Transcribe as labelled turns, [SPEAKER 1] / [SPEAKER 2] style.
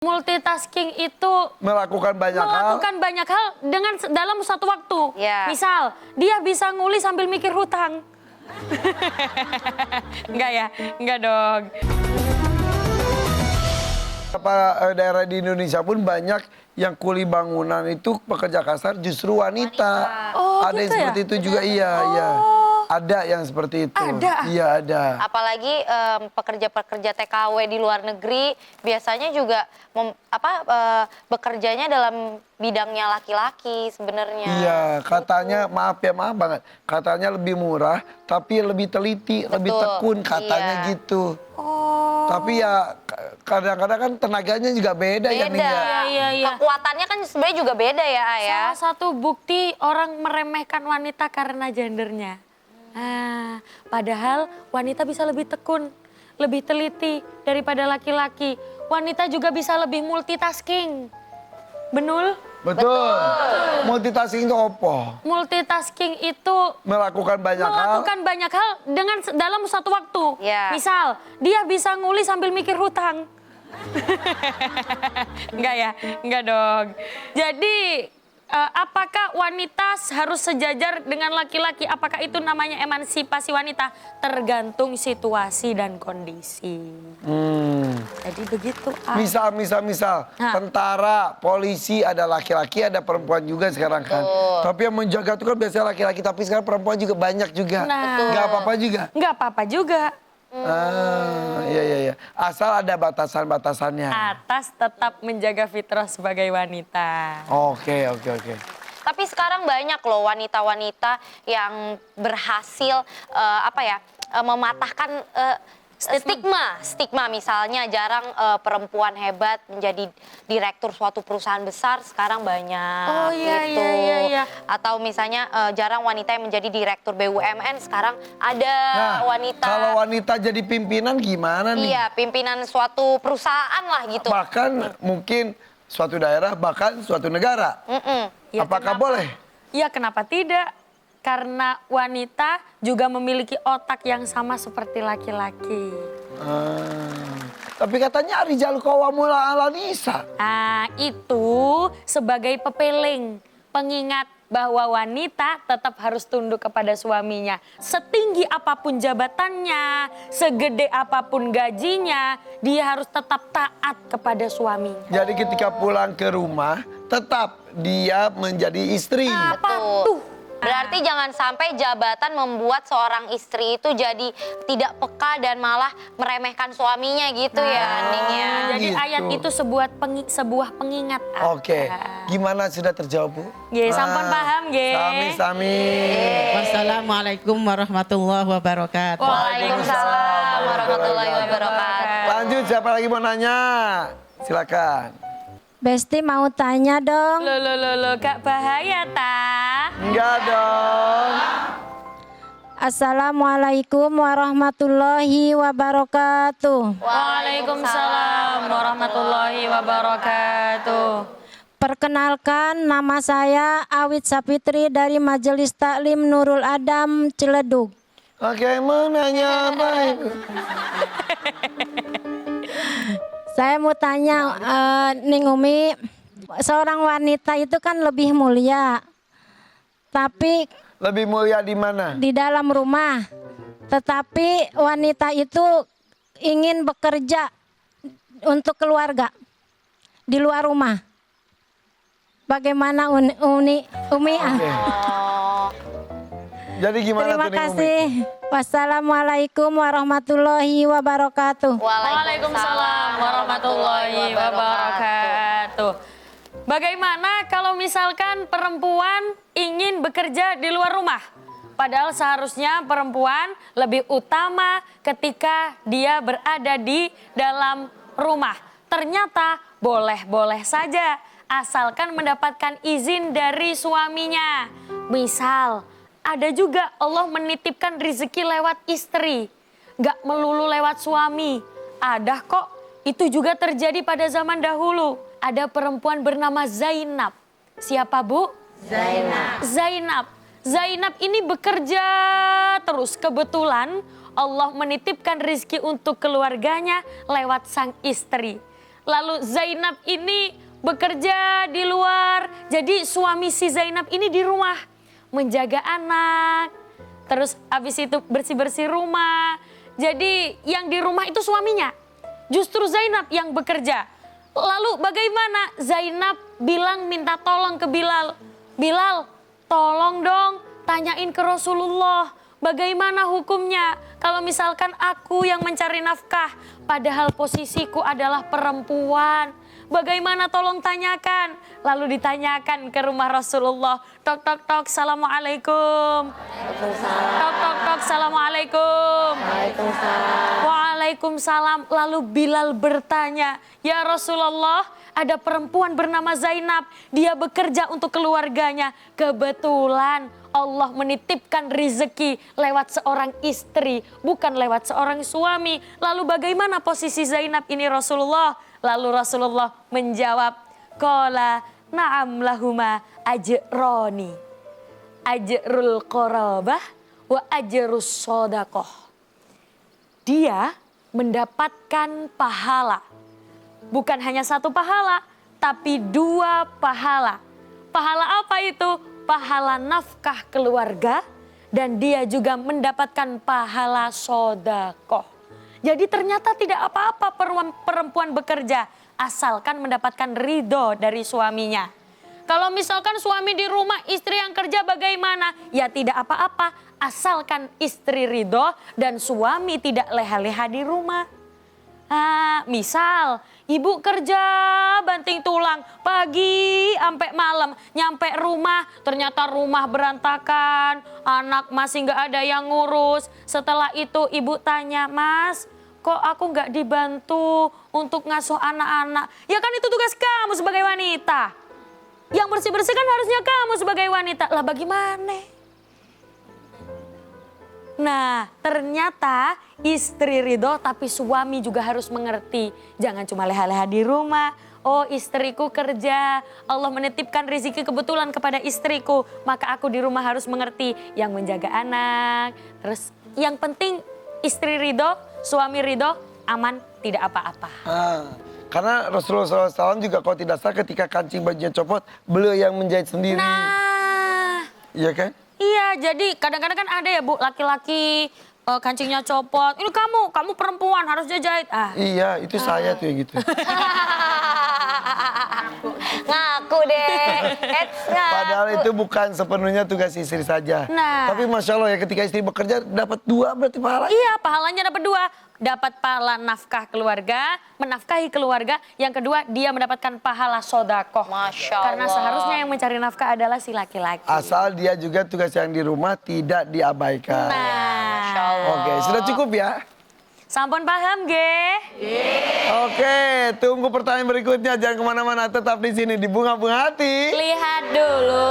[SPEAKER 1] Multitasking itu
[SPEAKER 2] melakukan banyak
[SPEAKER 1] hal dengan dalam satu waktu. Misal, dia bisa nguli sambil mikir hutang. Enggak ya? Enggak dong.
[SPEAKER 2] Beberapa daerah di Indonesia pun banyak yang kuli bangunan itu pekerja kasar justru wanita.
[SPEAKER 1] Oh,
[SPEAKER 2] ada
[SPEAKER 1] gitu
[SPEAKER 2] yang seperti
[SPEAKER 1] ya?
[SPEAKER 2] itu juga, iya. Ada yang seperti itu.
[SPEAKER 1] Ada?
[SPEAKER 2] Iya, ada.
[SPEAKER 3] Apalagi pekerja-pekerja TKW di luar negeri biasanya juga bekerjanya dalam bidangnya laki-laki sebenarnya.
[SPEAKER 2] Iya, katanya maaf banget. Katanya lebih murah, tapi lebih teliti, lebih tekun katanya gitu.
[SPEAKER 1] Oh.
[SPEAKER 2] Tapi ya kadang-kadang kan tenaganya juga beda ya nih ya.
[SPEAKER 1] Iya.
[SPEAKER 3] Kekuatannya kan sebenarnya juga beda ya, Ayah.
[SPEAKER 1] Salah satu bukti orang meremehkan wanita karena gendernya. Nah, padahal wanita bisa lebih tekun, lebih teliti daripada laki-laki. Wanita juga bisa lebih multitasking. Benul?
[SPEAKER 2] Betul. Multitasking itu apa?
[SPEAKER 1] Multitasking itu
[SPEAKER 2] Melakukan banyak
[SPEAKER 1] hal dengan dalam satu waktu. Misal, dia bisa nguli sambil mikir hutang. Enggak ya? Enggak dong. Jadi, apakah wanita harus sejajar dengan laki-laki? Apakah itu namanya emansipasi wanita? Tergantung situasi dan kondisi. Jadi begitu.
[SPEAKER 2] Misal, tentara, polisi, ada laki-laki, ada perempuan juga sekarang kan. Tapi yang menjaga itu kan biasanya laki-laki, tapi sekarang perempuan juga banyak juga. Nggak apa-apa juga?
[SPEAKER 1] Nggak apa-apa juga.
[SPEAKER 2] Iya. Asal ada batasan-batasannya.
[SPEAKER 1] Atas tetap menjaga fitrah sebagai wanita.
[SPEAKER 2] Oke.
[SPEAKER 3] Tapi sekarang banyak loh wanita-wanita yang berhasil mematahkan stigma. Misalnya jarang perempuan hebat menjadi direktur suatu perusahaan besar, sekarang banyak.
[SPEAKER 1] Oh iya.
[SPEAKER 3] Atau misalnya jarang wanita yang menjadi direktur BUMN, sekarang ada wanita.
[SPEAKER 2] Kalau wanita jadi pimpinan gimana nih?
[SPEAKER 3] Iya, pimpinan suatu perusahaan lah gitu.
[SPEAKER 2] Bahkan mungkin suatu daerah, bahkan suatu negara.
[SPEAKER 1] Ya,
[SPEAKER 2] apakah
[SPEAKER 1] kenapa?
[SPEAKER 2] boleh?
[SPEAKER 1] Ya kenapa tidak? Karena wanita juga memiliki otak yang sama seperti laki-laki.
[SPEAKER 2] Tapi katanya Rijal Qawwamul 'ala Nisa.
[SPEAKER 1] Itu sebagai pepeling, pengingat bahwa wanita tetap harus tunduk kepada suaminya. Setinggi apapun jabatannya, segede apapun gajinya, dia harus tetap taat kepada suaminya.
[SPEAKER 2] Jadi ketika pulang ke rumah, tetap dia menjadi istri.
[SPEAKER 3] Betul. Berarti jangan sampai jabatan membuat seorang istri itu jadi tidak peka dan malah meremehkan suaminya gitu ya, Aning ya.
[SPEAKER 1] Jadi
[SPEAKER 2] gitu.
[SPEAKER 1] ayat itu sebuah pengingat.
[SPEAKER 2] Oke. Gimana sudah terjawab, Bu?
[SPEAKER 1] Sampun paham,
[SPEAKER 2] Sami.
[SPEAKER 4] Wassalamualaikum warahmatullahi wabarakatuh.
[SPEAKER 3] Waalaikumsalam warahmatullahi wabarakatuh.
[SPEAKER 2] Lanjut, siapa lagi mau nanya? Silakan.
[SPEAKER 5] Besti mau tanya dong.
[SPEAKER 1] Loh, gak bahaya ta?
[SPEAKER 2] Enggak dong.
[SPEAKER 5] Assalamualaikum warahmatullahi wabarakatuh.
[SPEAKER 1] Waalaikumsalam warahmatullahi wabarakatuh.
[SPEAKER 5] Perkenalkan, nama saya Awit Sapitri dari Majelis Taklim Nurul Adam Ciledug.
[SPEAKER 2] Oke, mau nanya apa itu?
[SPEAKER 5] Saya mau tanya, Ning Umi, seorang wanita itu kan lebih mulia, tapi
[SPEAKER 2] Lebih mulia di mana?
[SPEAKER 5] di dalam rumah. Tetapi wanita itu ingin bekerja untuk keluarga di luar rumah. Bagaimana Umi?
[SPEAKER 2] Jadi gimana
[SPEAKER 5] Terima
[SPEAKER 2] tuh Ning Umi?
[SPEAKER 5] kasih. Wassalamualaikum warahmatullahi wabarakatuh.
[SPEAKER 1] Waalaikumsalam warahmatullahi wabarakatuh. Bagaimana kalau misalkan perempuan ingin bekerja di luar rumah? Padahal seharusnya perempuan lebih utama ketika dia berada di dalam rumah. Ternyata boleh-boleh saja asalkan mendapatkan izin dari suaminya. Misal, ada juga Allah menitipkan rezeki lewat istri. Gak melulu lewat suami. Ada kok, itu juga terjadi pada zaman dahulu. Ada perempuan bernama Zainab. Siapa, Bu? Zainab ini bekerja terus. Kebetulan Allah menitipkan rezeki untuk keluarganya lewat sang istri. Lalu Zainab ini bekerja di luar. Jadi suami si Zainab ini di rumah menjaga anak. Terus habis itu bersih-bersih rumah. Jadi yang di rumah itu suaminya. Justru Zainab yang bekerja. Lalu bagaimana? Zainab bilang minta tolong ke Bilal. Bilal, tolong dong tanyain ke Rasulullah. Bagaimana hukumnya kalau misalkan aku yang mencari nafkah. Padahal posisiku adalah perempuan. Bagaimana tolong tanyakan. Lalu ditanyakan ke rumah Rasulullah. Tok tok tok, assalamualaikum. Tok tok tok, assalamualaikum. Waalaikumsalam. Lalu Bilal bertanya, ya Rasulullah, ada perempuan bernama Zainab. Dia bekerja untuk keluarganya. Kebetulan Allah menitipkan rezeki lewat seorang istri, bukan lewat seorang suami. Lalu bagaimana posisi Zainab ini Rasulullah? Lalu Rasulullah menjawab, qala na'am lahuma ajroni. Ajrul qorabah wa ajrus sodaqoh. Dia mendapatkan pahala. Bukan hanya satu pahala, tapi 2 pahala. Pahala apa itu? Pahala nafkah keluarga dan dia juga mendapatkan pahala sodaqoh. Jadi ternyata tidak apa-apa perempuan bekerja asalkan mendapatkan ridho dari suaminya. Kalau misalkan suami di rumah, istri yang kerja bagaimana? Ya tidak apa-apa asalkan istri ridho dan suami tidak leha-leha di rumah. Misal ibu kerja banting tulang pagi sampai malam, nyampe rumah ternyata rumah berantakan, anak masih nggak ada yang ngurus. Setelah itu ibu tanya, Mas, kok aku nggak dibantu untuk ngasuh anak-anak? Ya kan itu tugas kamu sebagai wanita. Yang bersih-bersih kan harusnya kamu sebagai wanita. Lah bagaimana? Nah, ternyata istri ridho tapi suami juga harus mengerti. Jangan cuma leha-leha di rumah. Oh, istriku kerja. Allah menitipkan rezeki kebetulan kepada istriku. Maka aku di rumah harus mengerti yang menjaga anak. Terus yang penting istri ridho, suami ridho, aman, tidak apa-apa.
[SPEAKER 2] Karena Rasulullah SAW juga kalau tidak salah ketika kancing bajunya copot, beliau yang menjahit sendiri.
[SPEAKER 1] Nah,
[SPEAKER 2] Iya kan?
[SPEAKER 1] iya, jadi kadang-kadang kan ada ya Bu, laki-laki kancingnya copot. Ini kamu perempuan harusnya jahit.
[SPEAKER 2] Iya, itu saya tuh yang gitu.
[SPEAKER 3] Ngaku deh.
[SPEAKER 2] Padahal itu bukan sepenuhnya tugas istri saja.
[SPEAKER 1] Nah.
[SPEAKER 2] Tapi Masya Allah ya ketika istri bekerja dapat 2 berarti pahala.
[SPEAKER 1] Iya, pahalanya dapat 2. Dapat pahala nafkah keluarga, menafkahi keluarga. Yang kedua, dia mendapatkan pahala sodakoh.
[SPEAKER 3] Masya Allah.
[SPEAKER 1] Karena seharusnya yang mencari nafkah adalah si laki-laki.
[SPEAKER 2] Asal dia juga tugas yang di rumah tidak diabaikan.
[SPEAKER 3] Masya Allah.
[SPEAKER 2] Oke, sudah cukup ya?
[SPEAKER 1] Sampun paham, ge?
[SPEAKER 2] Oke, tunggu pertanyaan berikutnya. Jangan kemana-mana, tetap di sini di Bunga-Bunga Hati.
[SPEAKER 1] Lihat dulu.